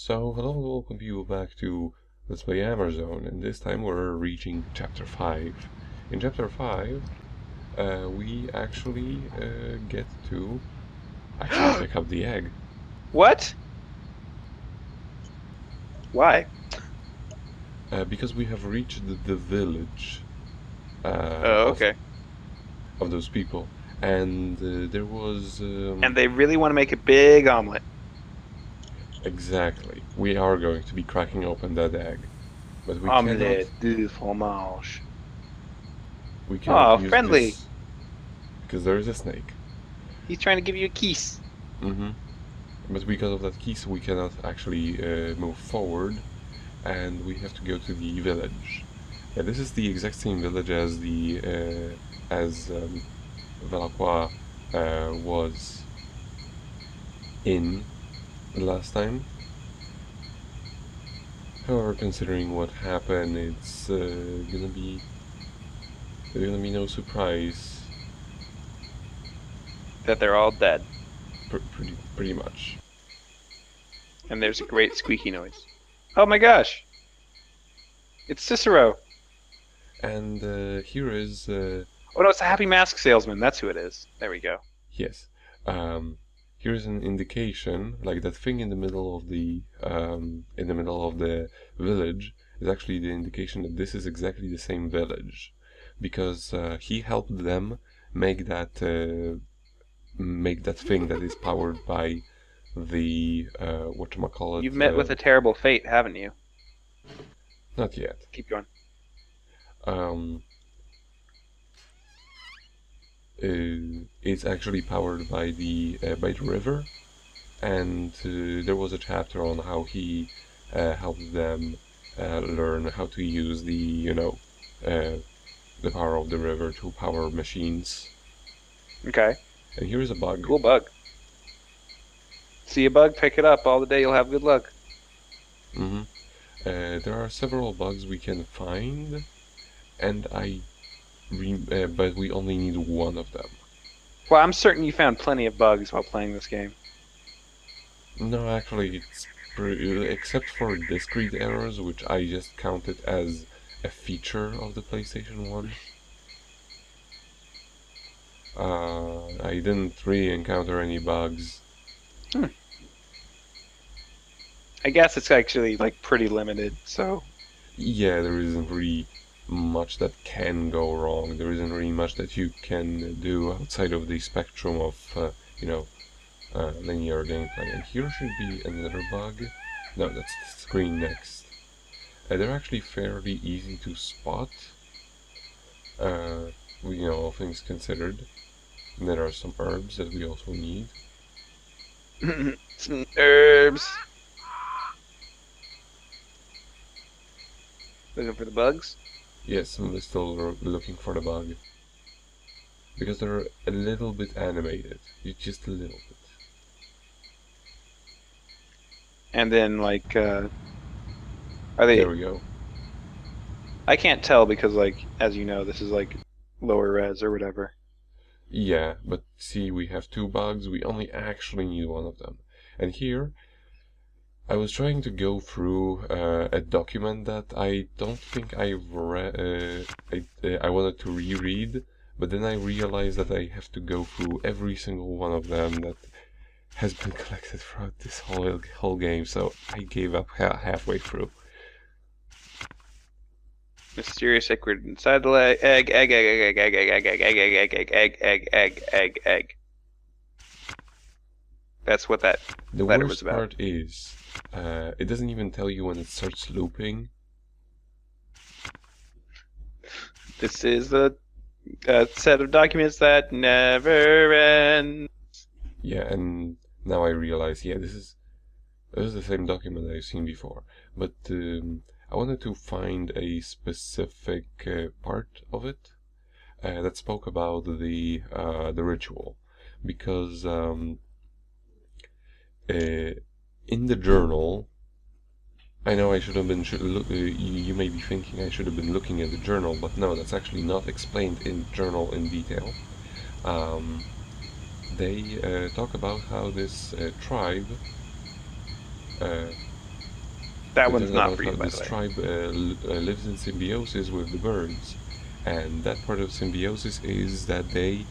So, hello and welcome you back to Let's Play Amerzone, and this time we're reaching Chapter 5. In Chapter 5, we actually get to pick up the egg. What? Why? Because we have reached the village Oh, of, okay. of those people, and there was... And they really want to make a big omelet. exactly, we are going to be cracking open that egg, but Omelette de fromage. we cannot Oh, use friendly. this because there is a snake. He's trying to give you a kiss. Mm-hmm. But because of that key, so we cannot actually move forward, and we have to go to the village. Yeah, this is the exact same village as the Valaqua was in the last time. However, considering what happened, it's gonna be no surprise. That they're all dead. Pretty much. And there's a great squeaky noise. Oh my gosh! It's Cicero! And here is Oh no, it's a Happy Mask salesman. That's who it is. There we go. yes. Here's an indication, like that thing in the middle of the village is actually the indication that this is exactly the same village, because he helped them make that thing that is powered by the whatchamacallit. You've met with a terrible fate, haven't you? Not yet. Keep going. It's actually powered by the river, and there was a chapter on how he helped them learn how to use the the power of the river to power machines. Okay. And here's a bug. Cool bug. See a bug, pick it up. All the day you'll have good luck. Mm-hmm. There are several bugs we can find, and but we only need one of them. Well, I'm certain you found plenty of bugs while playing this game. No, actually, except for discrete errors, which I just counted as a feature of the PlayStation 1. I didn't really encounter any bugs. I guess it's actually like pretty limited, so... Yeah, there isn't really much that can go wrong. There isn't really much that you can do outside of the spectrum of, linear gameplay. And here should be another bug. No, that's the screen next. They're actually fairly easy to spot, all things considered. And there are some herbs that we also need. Some herbs. Looking for the bugs? Yes, I'm still looking for the bug. Because they're a little bit animated. Just a little bit. And then, like, are they... There we go. I can't tell because, like, as you know, this is, like, lower res or whatever. Yeah, but see, we have two bugs, we only actually need one of them. And here, I was trying to go through a document that I don't think I've read, I wanted to reread, but then I realized that I have to go through every single one of them that has been collected throughout this whole game, so I gave up halfway through. Mysterious secret inside the egg. That's what that The letter was worst about. part is, it doesn't even tell you when it starts looping. This is a set of documents that never end. Yeah, and now I realize, yeah, this is the same document I've seen before, but I wanted to find a specific part of it that spoke about the ritual, because in the journal, I know I should have been. You may be thinking I should have been looking at the journal, but no, that's actually not explained in the journal in detail. They talk about how this tribe That We're one's talking not about for how you, by this the way. tribe lives in symbiosis with the birds, and that part of symbiosis is that they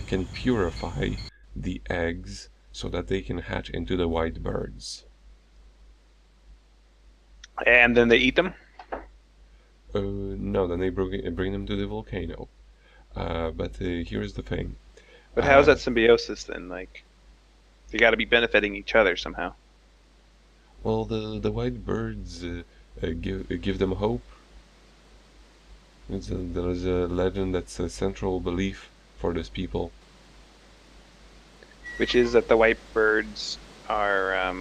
can purify the eggs so that they can hatch into the white birds. And then they eat them? No, then they bring them to the volcano. But here's the thing. But how's Uh, that symbiosis then? Like, they got to be benefiting each other somehow. well, the white birds give them hope. There is a legend that's a central belief for these people. Which is that the white birds are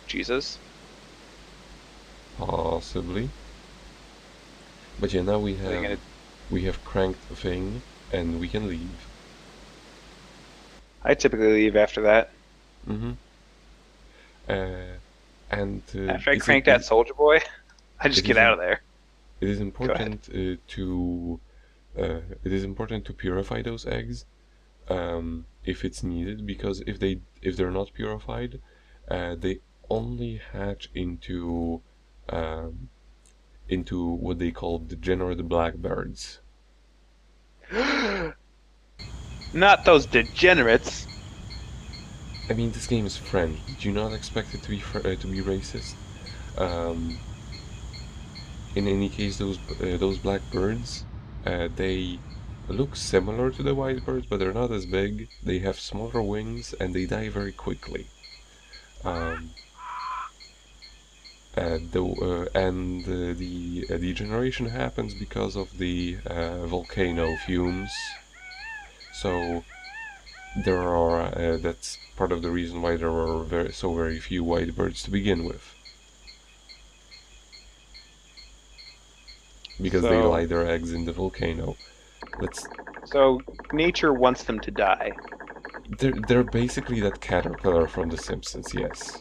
Jesus. Possibly. But yeah, now Are they gonna? we have cranked the thing and we can leave. I typically leave after that. Mm-hmm. Uh, and After I crank that Soldier Boy, I just it get is out of there. it is Go ahead. important it is important to purify those eggs if it's needed, because if they're not purified, they only hatch um, into what they call degenerate blackbirds. Not those degenerates. I mean, this game is French. Did you not expect it to be racist? Um, in any case, those black birds, they look similar to the white birds, but they're not as big. They have smaller wings and they die very quickly. Um, the degeneration happens because of the volcano fumes. So there are that's part of the reason why there are very few white birds to begin with, because they So, lay their eggs in the volcano. Let's so nature wants them to die. they're basically that caterpillar from The Simpsons, yes.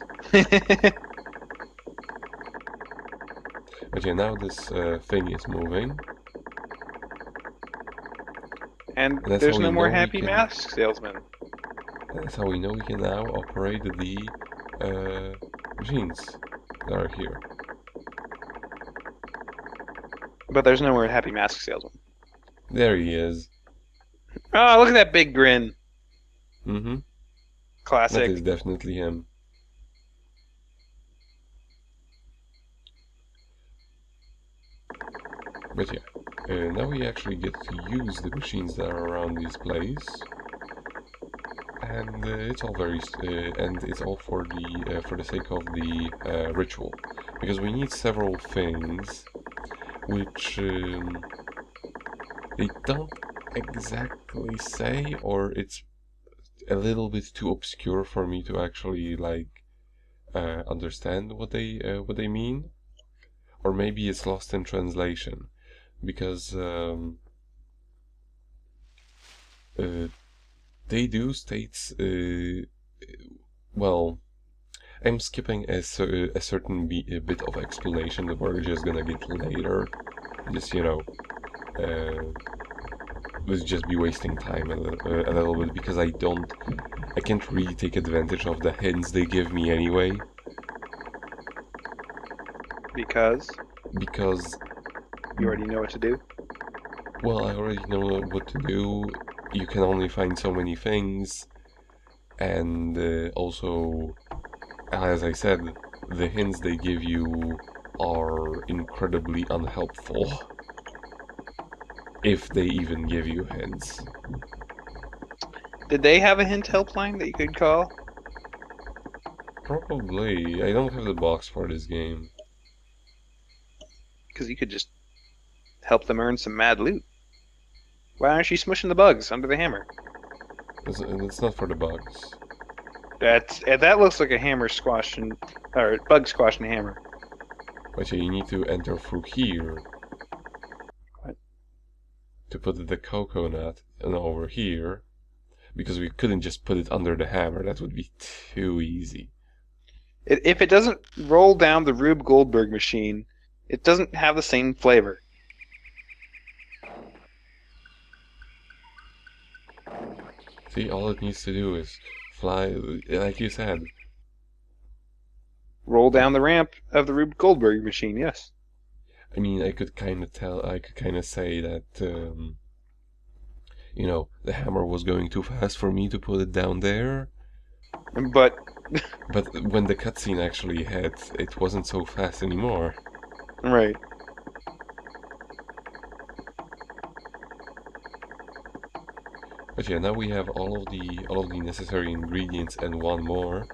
But yeah, now this thing is moving, And and that's how there's we no more know we happy can. mask salesman. And that's how we know we can now operate the machines that are here. But there's no more happy mask salesman. There he is. Oh, look at that big grin. Mm-hmm. That is Classic. definitely him. But yeah, now we actually get to use the machines that are around this place, and it's all for the sake of the ritual, because we need several things, which they don't exactly say, or it's a little bit too obscure for me to actually like understand what they mean, or maybe it's lost in translation, because uh, they do states. Well, I'm skipping a certain a bit of explanation that we're just gonna get later. Just let's just be wasting time a little bit, because I can't really take advantage of the hints they give me anyway. Because Because, you already know what to do. well, I already know what to do. You can only find so many things, and also, as I said, the hints they give you are incredibly unhelpful. If they even give you hints. Did they have a hint helpline that you could call? Probably. I don't have the box for this game. Because you could just help them earn some mad loot. Why aren't you smushing the bugs under the hammer? It's not for the bugs. That looks like a hammer squashing, or bug squashing a hammer. But yeah, you need to enter through here. What? To put the coconut and over here. Because we couldn't just put it under the hammer. That would be too easy. If it doesn't roll down the Rube Goldberg machine, it doesn't have the same flavor. See, all it needs to do is fly, like you said. roll down the ramp of the Rube Goldberg machine. Yes. I mean, I could kind of say that, the hammer was going too fast for me to put it down there. But when the cutscene actually hit, it wasn't so fast anymore. right. But yeah, now we have all of the necessary ingredients and one more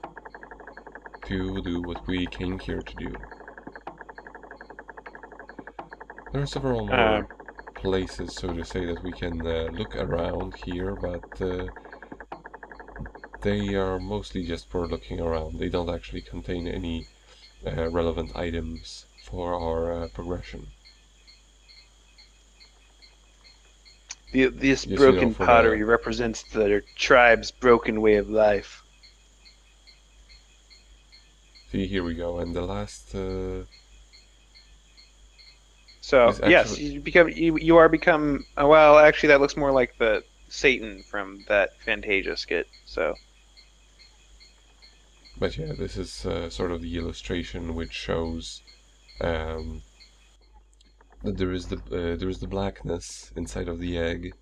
to do what we came here to do. There are several more places, so to say, that we can look around here, but they are mostly just for looking around. They don't actually contain any relevant items for our progression. This Just, broken for pottery represents the tribe's broken way of life. See, here we go, and the last. So yes, you are become. Well, actually, that looks more like the Satan from that Fantasia skit. So. But yeah, this is sort of the illustration which shows that there is the blackness inside of the egg,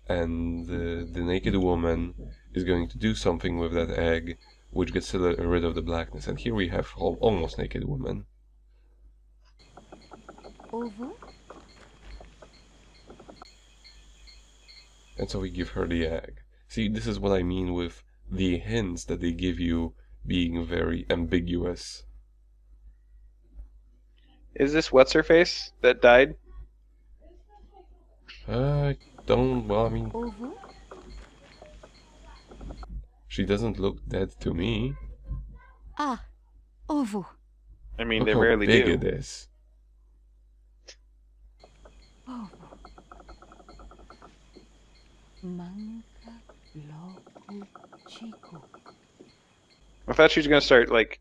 and the naked woman is going to do something with that egg, which gets rid of the blackness. And here we have almost naked woman. And so we give her the egg. See, this is what I mean with the hints that they give you being very ambiguous. Is this what's her face that died? I don't. Well, I mean, she doesn't look dead to me. Ah, ovo. I mean, Look they how rarely big do. it is. Ovo. Manca loku chico. I thought she was gonna start like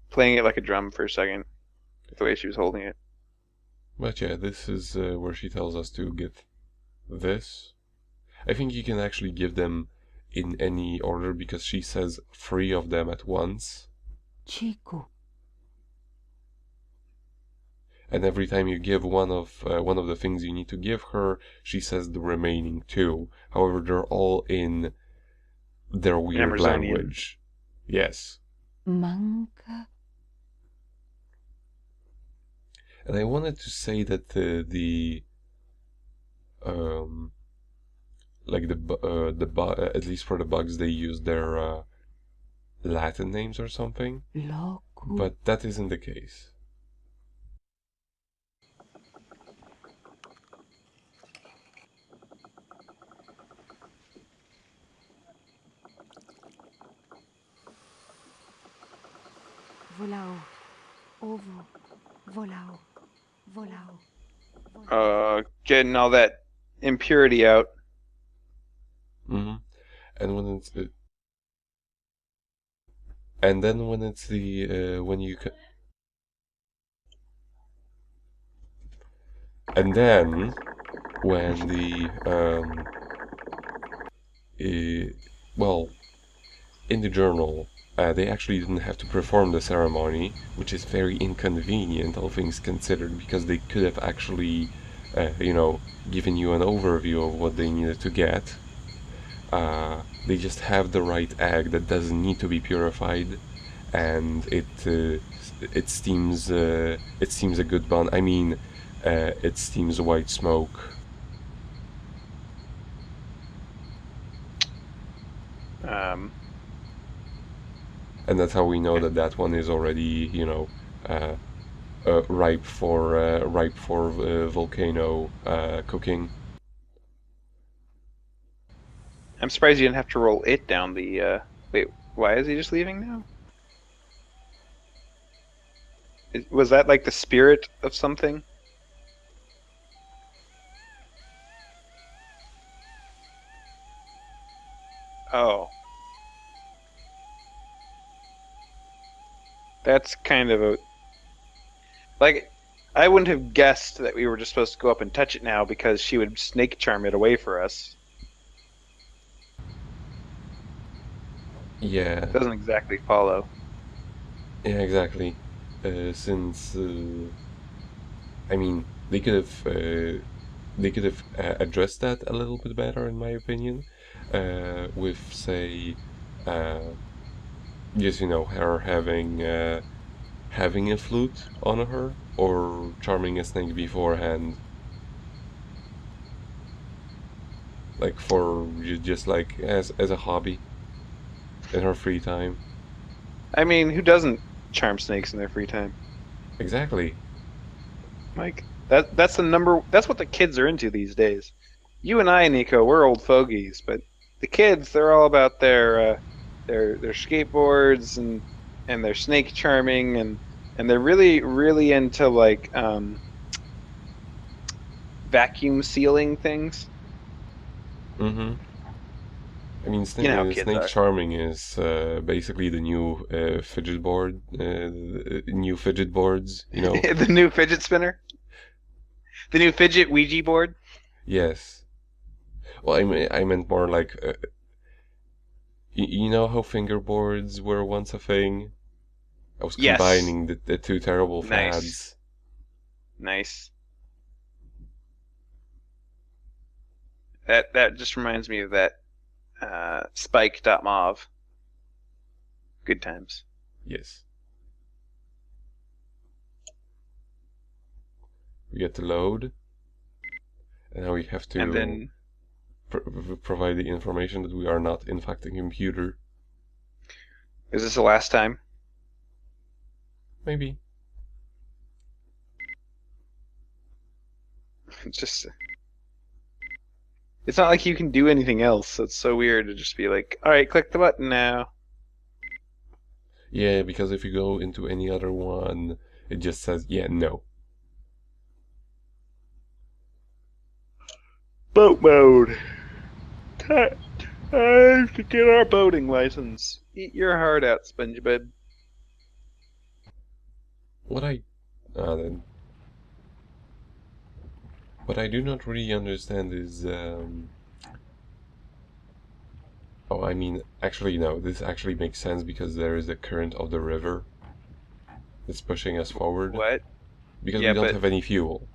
playing it like a drum for a second, the way she was holding it. But yeah, this is where she tells us to get this. I think you can actually give them in any order because she says 3 of them at once. Chico. And every time you give one of the things you need to give her, she says the remaining 2. However, they're all in their weird Amerzonian. language. Yes. Manca. And I wanted to say that at least for the bugs, they use their Latin names or something, Loku. but that isn't the case. Volao. Ovo. Volao. Volao. Getting all that impurity out. Mm-hmm. And when it's and then when it's the when you and then when the well, in the journal they actually didn't have to perform the ceremony, which is very inconvenient, all things considered, because they could have actually given you an overview of what they needed to get. They just have the right egg that doesn't need to be purified, and it steams a good bun. I mean, it steams white smoke. And that's how we know that one is already, ripe for volcano cooking. I'm surprised you didn't have to roll it down the. Wait, why is he just leaving now? Was that like the spirit of something? Oh. That's kind of a... Like, I wouldn't have guessed that we were just supposed to go up and touch it now because she would snake charm it away for us. Yeah. It doesn't exactly follow. Yeah, exactly. Since I mean, they could have addressed that a little bit better, in my opinion, with say, uh, just her having a flute on her or charming a snake beforehand, like for just like as a hobby in her free time. I mean, who doesn't charm snakes in their free time? Exactly. Like that's the number that's what the kids are into these days. You and I, Nico, we're old fogies, but the kids, they're all about their skateboards and their snake charming and they're really into like vacuum sealing things. Mm-hmm. I mean, You know how kids snake are. charming is basically the new new fidget boards. The new fidget spinner, the new fidget Ouija board. Yes. Well, I meant more like you know how fingerboards were once a thing. I was Yes, combining the two terrible nice, fads. nice. That just reminds me of that Spike.mov. Good times. Yes. We get to load, and now we have And to then, provide the information that we are not in fact a computer. is this the last time? Maybe. It's just, it's not like you can do anything else. So it's so weird to just be like, all right, click the button now. Yeah, because if you go into any other one, it just says, yeah, no. Boat mode. Time to get our boating license. Eat your heart out, SpongeBob. What I then what I do not really understand is oh, I mean, actually no, this actually makes sense because there is a current of the river that's pushing us forward What? because we Yeah, don't have any fuel.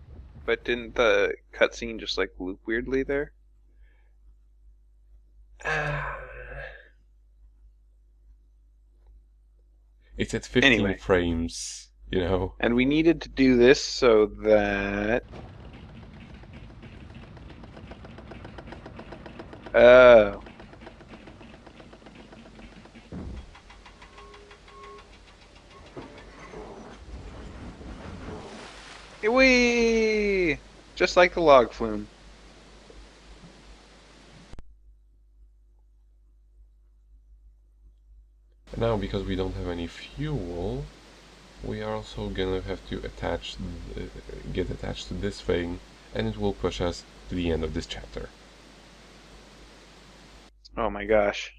but didn't the cutscene just like loop weirdly there? It's at 15 Anyway, frames, you know. and we needed to do this so that. Oh. Whee! Just like the log flume. And now because we don't have any fuel, we are also gonna have to get attached to this thing, and it will push us to the end of this chapter. Oh my gosh.